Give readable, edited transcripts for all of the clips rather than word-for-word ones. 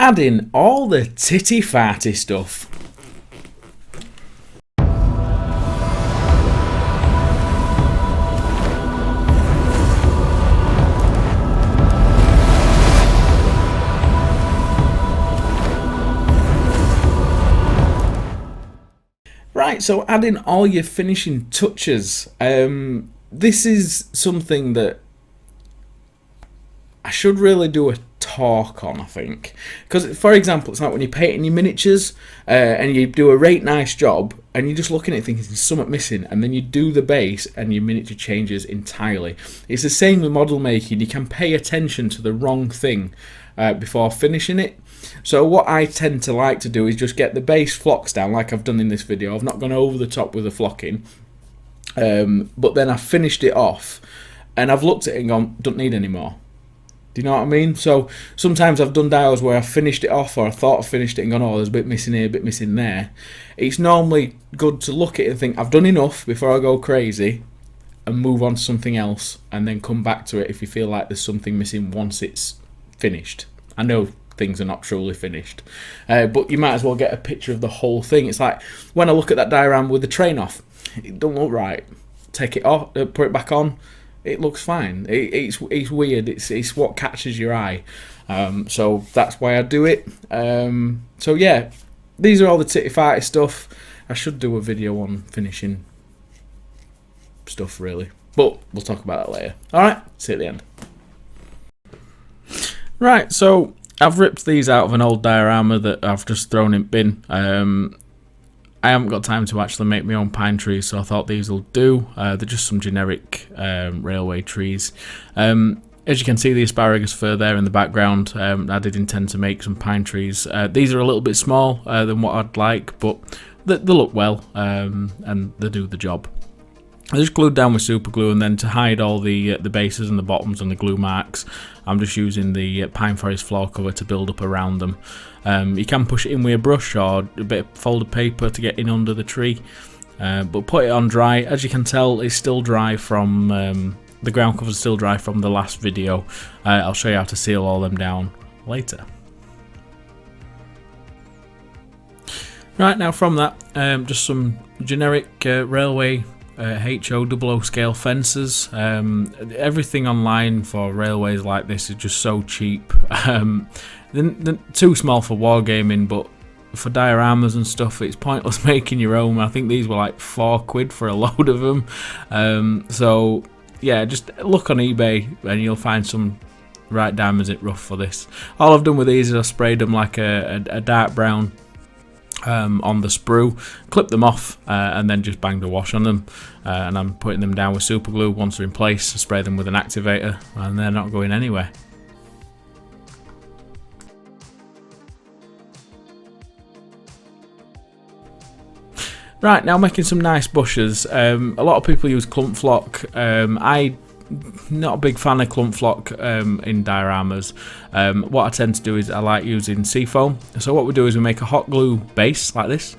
add in all the titty farty stuff. Right, so adding all your finishing touches. This is something that I should really do a talk on, I think. Because, for example, it's like when you're painting your miniatures and you do a right nice job and you're just looking at it thinking there's something missing, and then you do the base and your miniature changes entirely. It's the same with model making. You can pay attention to the wrong thing before finishing it. So what I tend to like to do is just get the base flocks down like I've done in this video. I've not gone over the top with the flocking, but then I've finished it off and I've looked at it and gone, don't need any more. Do you know what I mean? So sometimes I've done dials where I've finished it off, or I thought I finished it and gone, oh, there's a bit missing here, a bit missing there. It's normally good to look at it and think, I've done enough before I go crazy, and move on to something else, and then come back to it if you feel like there's something missing once it's finished. I know things are not truly finished, but you might as well get a picture of the whole thing. It's like when I look at that diorama with the train off, it don't look right. Take it off, put it back on. It looks fine. It's weird. It's what catches your eye. So that's why I do it. So yeah, these are all the titty farty stuff. I should do a video on finishing stuff really, but we'll talk about that later. Alright, see you at the end. Right, so I've ripped these out of an old diorama that I've just thrown in bin. I haven't got time to actually make my own pine trees, so I thought these will do. They're just some generic railway trees. As you can see, the asparagus fir there in the background, I did intend to make some pine trees. These are a little bit small than what I'd like, but they look well and they do the job. I just glued down with super glue, and then to hide all the bases and the bottoms and the glue marks, I'm just using the pine forest floor cover to build up around them. You can push it in with a brush or a bit of folded paper to get in under the tree, but put it on dry. As you can tell, it's still dry from the ground cover is still dry from the last video. I'll show you how to seal all them down later. Right, now from that, just some generic railway HO00 scale fences. Everything online for railways like this is just so cheap. They're too small for wargaming, but for dioramas and stuff, it's pointless making your own. I think these were like £4 for a load of them. So yeah, just look on eBay and you'll find some right diamonds it rough for this. All I've done with these is I sprayed them like a dark brown on the sprue, clip them off, and then just banged a wash on them, and I'm putting them down with super glue. Once they're in place, spray them with an activator, and they're not going anywhere. Right, now making some nice bushes. A lot of people use clump flock. I'm not a big fan of clump flock in dioramas. What I tend to do is I like using seafoam. So what we do is we make a hot glue base like this,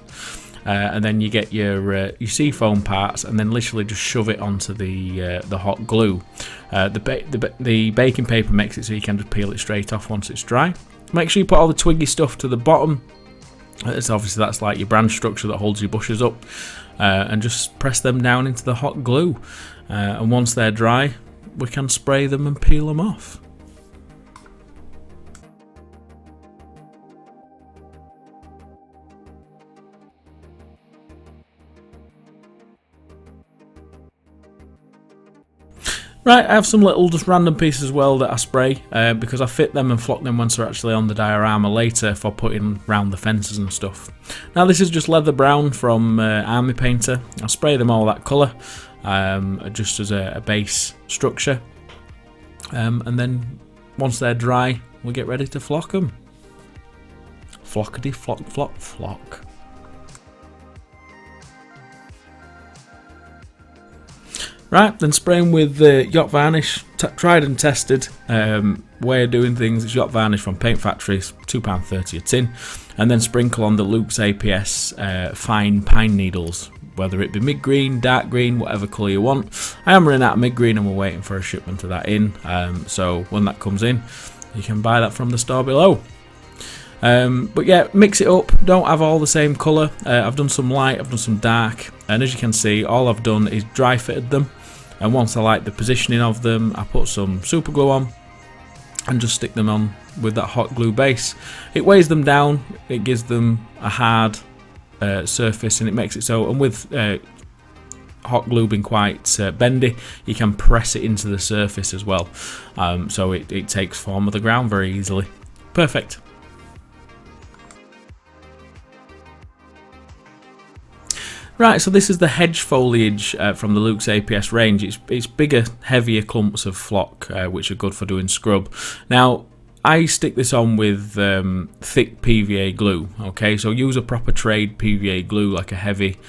and then you get your seafoam parts, and then literally just shove it onto the hot glue. The baking paper makes it so you can just peel it straight off once it's dry. Make sure you put all the twiggy stuff to the bottom. It's obviously that's like your branch structure that holds your bushes up, and just press them down into the hot glue. And once they're dry, we can spray them and peel them off. Right, I have some little just random pieces as well that I spray because I fit them and flock them once they're actually on the diorama later for putting round the fences and stuff. Now this is just leather brown from Army Painter. I'll spray them all that colour just as a base structure, and then once they're dry we'll get ready to flock them. Flockety flock flock flock. Right, then spraying with yacht varnish, tried and tested way of doing things. It's yacht varnish from Paint Factories, £2.30 a tin, and then sprinkle on the Luke's APS fine pine needles, whether it be mid-green, dark green, whatever colour you want. I am running out of mid-green and we're waiting for a shipment of that in, so when that comes in you can buy that from the store below. But yeah, mix it up, don't have all the same colour. I've done some light, I've done some dark, and as you can see, all I've done is dry fitted them, and once I like the positioning of them, I put some super glue on and just stick them on with that hot glue base. It weighs them down, it gives them a hard surface, and it makes it so, and with hot glue being quite bendy, you can press it into the surface as well, so it takes form of the ground very easily. Perfect. Right, so this is the hedge foliage from the Luke's APS range. It's bigger, heavier clumps of flock, which are good for doing scrub. Now, I stick this on with thick PVA glue, okay? So use a proper trade PVA glue, like a heavy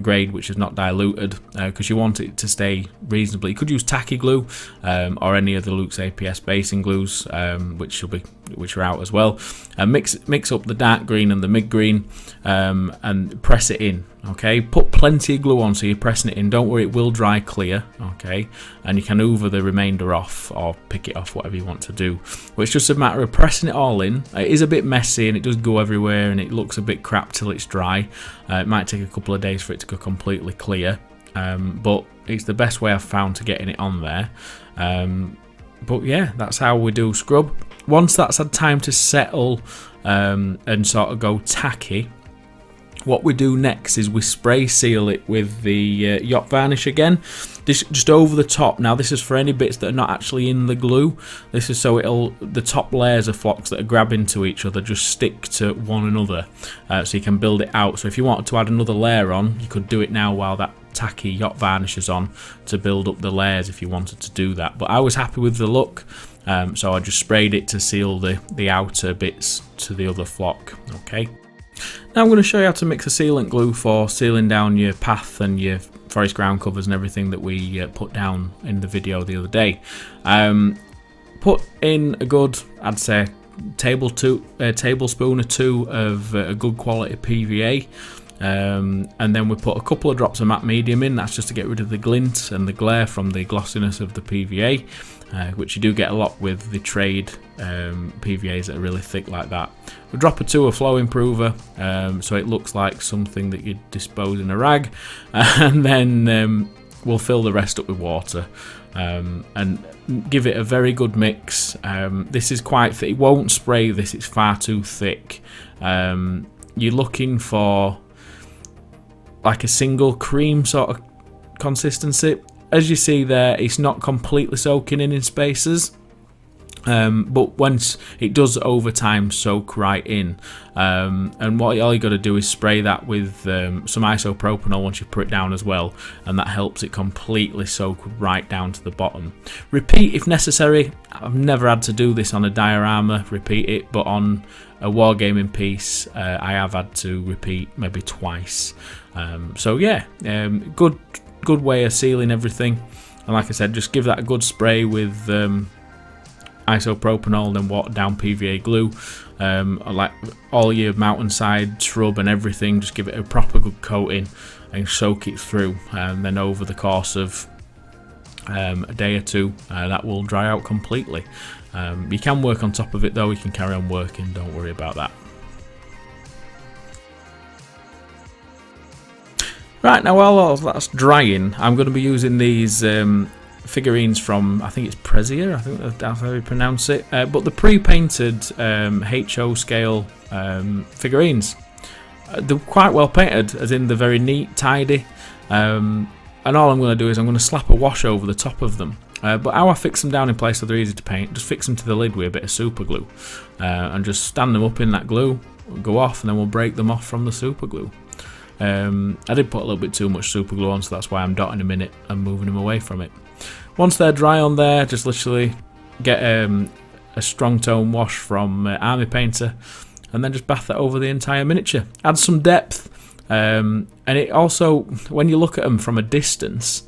grade which is not diluted, because you want it to stay reasonably. You could use tacky glue or any of the Luke's APS basing glues, which are out as well. Mix up the dark green and the mid green, and press it in. Okay, put plenty of glue on so you're pressing it in. Don't worry, it will dry clear. Okay, and you can hoover the remainder off or pick it off, whatever you want to do. But it's just a matter of pressing it all in. It is a bit messy and it does go everywhere and it looks a bit crap till it's dry. It might take a couple of days for it to go completely clear, but it's the best way I've found to getting it on there. But yeah, that's how we do scrub. Once that's had time to settle and sort of go tacky, what we do next is we spray seal it with the yacht varnish again, just over the top. Now this is for any bits that are not actually in the glue. This is so the top layers of flocks that are grabbing to each other just stick to one another, so you can build it out. So if you wanted to add another layer on, you could do it now while that tacky yacht varnish is on, to build up the layers if you wanted to do that. But I was happy with the look, so I just sprayed it to seal the outer bits to the other flock. Okay. Now I'm going to show you how to mix a sealant glue for sealing down your path and your forest ground covers and everything that we put down in the video the other day. Put in a good, I'd say, tablespoon or two of a good quality PVA, and then we put a couple of drops of matte medium in. That's just to get rid of the glint and the glare from the glossiness of the PVA, which you do get a lot with the trade PVAs that are really thick like that. We drop or two of flow improver, so it looks like something that you'd dispose in a rag, and then we'll fill the rest up with water, and give it a very good mix. This is quite thick. It won't spray this, it's far too thick. You're looking for like a single cream sort of consistency. As you see there, it's not completely soaking in spaces, but once it does over time soak right in, and all you got to do is spray that with some isopropanol once you put it down as well, and that helps it completely soak right down to the bottom. Repeat if necessary. I've never had to do this on a diorama, repeat it, but on a Wargaming piece I have had to repeat maybe twice. So yeah, good way of sealing everything. And like I said, just give that a good spray with isopropanol and then watered down PVA glue. Like all your mountainside shrub and everything, just give it a proper good coating and soak it through, and then over the course of a day or two, that will dry out completely. You can work on top of it though, you can carry on working, don't worry about that. Right, now while all that's drying, I'm going to be using these figurines from, I think it's Prezia, I think that's how you pronounce it, but the pre-painted HO scale figurines. They're quite well painted, as in they're very neat, tidy, and all I'm going to do is I'm going to slap a wash over the top of them. But how I fix them down in place so they're easy to paint, just fix them to the lid with a bit of super glue, and just stand them up in that glue, go off, and then we'll break them off from the super glue. I did put a little bit too much super glue on, so that's why I'm dotting them in it and moving them away from it. Once they're dry on there, just literally get a strong tone wash from Army Painter, and then just bath that over the entire miniature. Add some depth, and it also, when you look at them from a distance,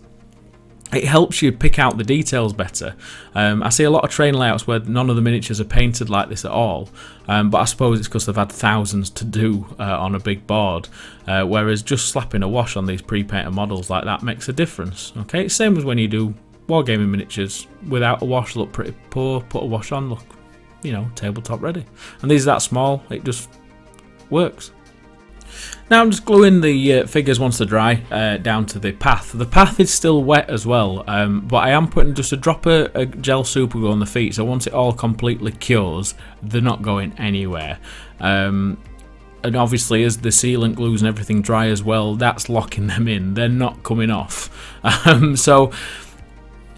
it helps you pick out the details better. I see a lot of train layouts where none of the miniatures are painted like this at all, but I suppose it's because they've had thousands to do on a big board, whereas just slapping a wash on these pre-painted models like that makes a difference. Okay, same as when you do Wargaming miniatures. Without a wash, look pretty poor. Put a wash on, look you know, tabletop ready. And these are that small, it just works. Now I'm just gluing the figures once they're dry down to the path. The path is still wet as well, but I am putting just a drop of gel super glue on the feet, so once it all completely cures, they're not going anywhere. And obviously as the sealant glues and everything dry as well, that's locking them in, they're not coming off. So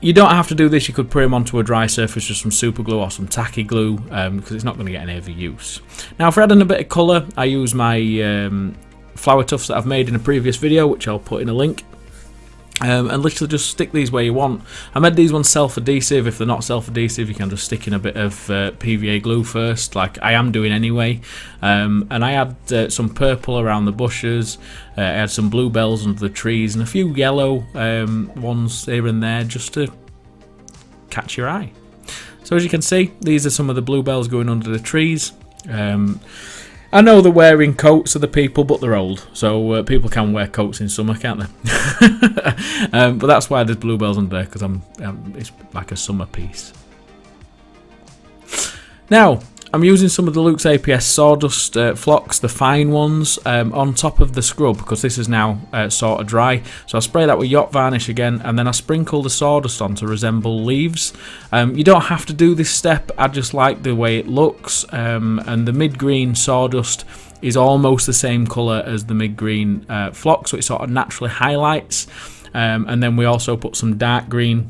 you don't have to do this, you could put them onto a dry surface with some super glue or some tacky glue, because it's not going to get any other use. Now for adding a bit of colour, I use my flower tufts that I've made in a previous video, which I'll put in a link, and literally just stick these where you want. I made these ones self-adhesive. If they're not self-adhesive, you can just stick in a bit of PVA glue first, like I am doing anyway. And I had some purple around the bushes, I had some bluebells under the trees, and a few yellow ones here and there just to catch your eye. So as you can see, these are some of the bluebells going under the trees. I know they're wearing coats of the people, but they're old, so people can wear coats in summer, can't they? But that's why there's bluebells under there, because it's like a summer piece. Now, I'm using some of the Luke's APS Sawdust flocks, the fine ones, on top of the scrub, because this is now sort of dry. So I spray that with yacht varnish again, and then I sprinkle the sawdust on to resemble leaves. You don't have to do this step, I just like the way it looks, and the mid-green sawdust is almost the same colour as the mid-green flock, so it sort of naturally highlights. And then we also put some dark green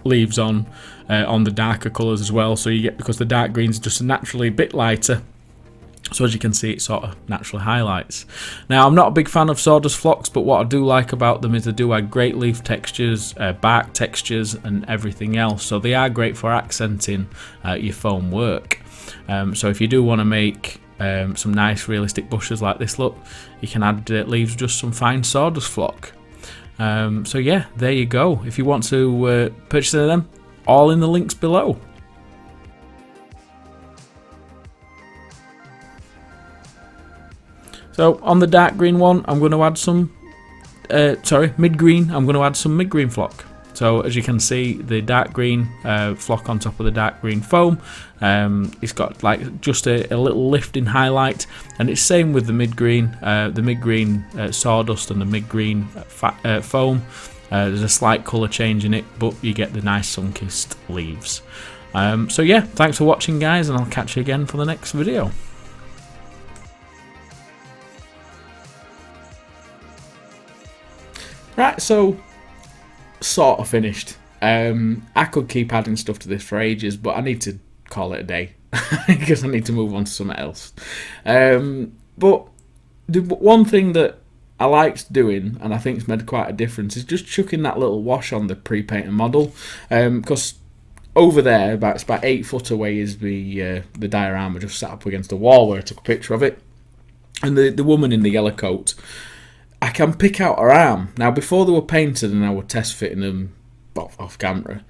leaves on the darker colours as well, so you get, because the dark green's just naturally a bit lighter, so as you can see it sort of naturally highlights. Now I'm not a big fan of sawdust flocks, but what I do like about them is they do add great leaf textures, bark textures and everything else, so they are great for accenting your foam work. So if you do want to make some nice realistic bushes like this look, you can add leaves with just some fine sawdust flock. So yeah, there you go. If you want to purchase them, all in the links below. So on the dark green one, I'm going to add some, mid-green, I'm going to add some mid-green flock. So as you can see, the dark green flock on top of the dark green foam, it's got like just a little lifting highlight, and it's same with the mid-green sawdust and the mid-green foam. There's a slight colour change in it, but you get the nice sun-kissed leaves. So yeah, thanks for watching guys, and I'll catch you again for the next video. Right, so sort of finished. I could keep adding stuff to this for ages, but I need to call it a day because I need to move on to something else. But the one thing that I liked doing, and I think it's made quite a difference, is just chucking that little wash on the pre-painted model, because over there, it's about 8 foot away, is the diorama just sat up against a wall where I took a picture of it, and the woman in the yellow coat, I can pick out her arm. Now before they were painted and I were test fitting them off camera,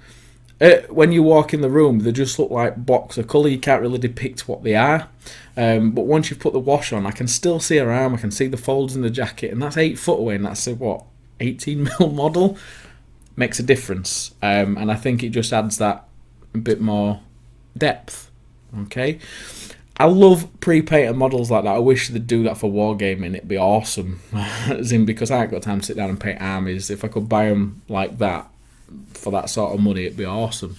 when you walk in the room they just look like blocks of colour, you can't really depict what they are. But once you've put the wash on, I can still see her arm, I can see the folds in the jacket, and that's 8 foot away, and that's a, what, 18mm model? Makes a difference, and I think it just adds that a bit more depth. Okay, I love pre-painted models like that. I wish they'd do that for Wargaming, it'd be awesome. As in, because I ain't got time to sit down and paint armies, if I could buy them like that for that sort of money, it'd be awesome.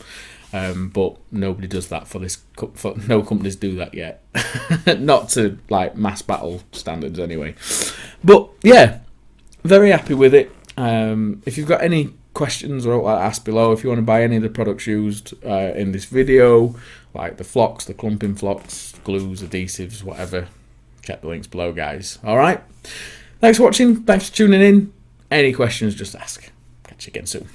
But nobody does that for this. No companies do that yet. Not to like mass battle standards, anyway. But yeah, very happy with it. If you've got any questions, or ask below. If you want to buy any of the products used in this video, like the flocks, the clumping flocks, glues, adhesives, whatever, check the links below, guys. All right. Thanks for watching. Thanks for tuning in. Any questions, just ask. Catch you again soon.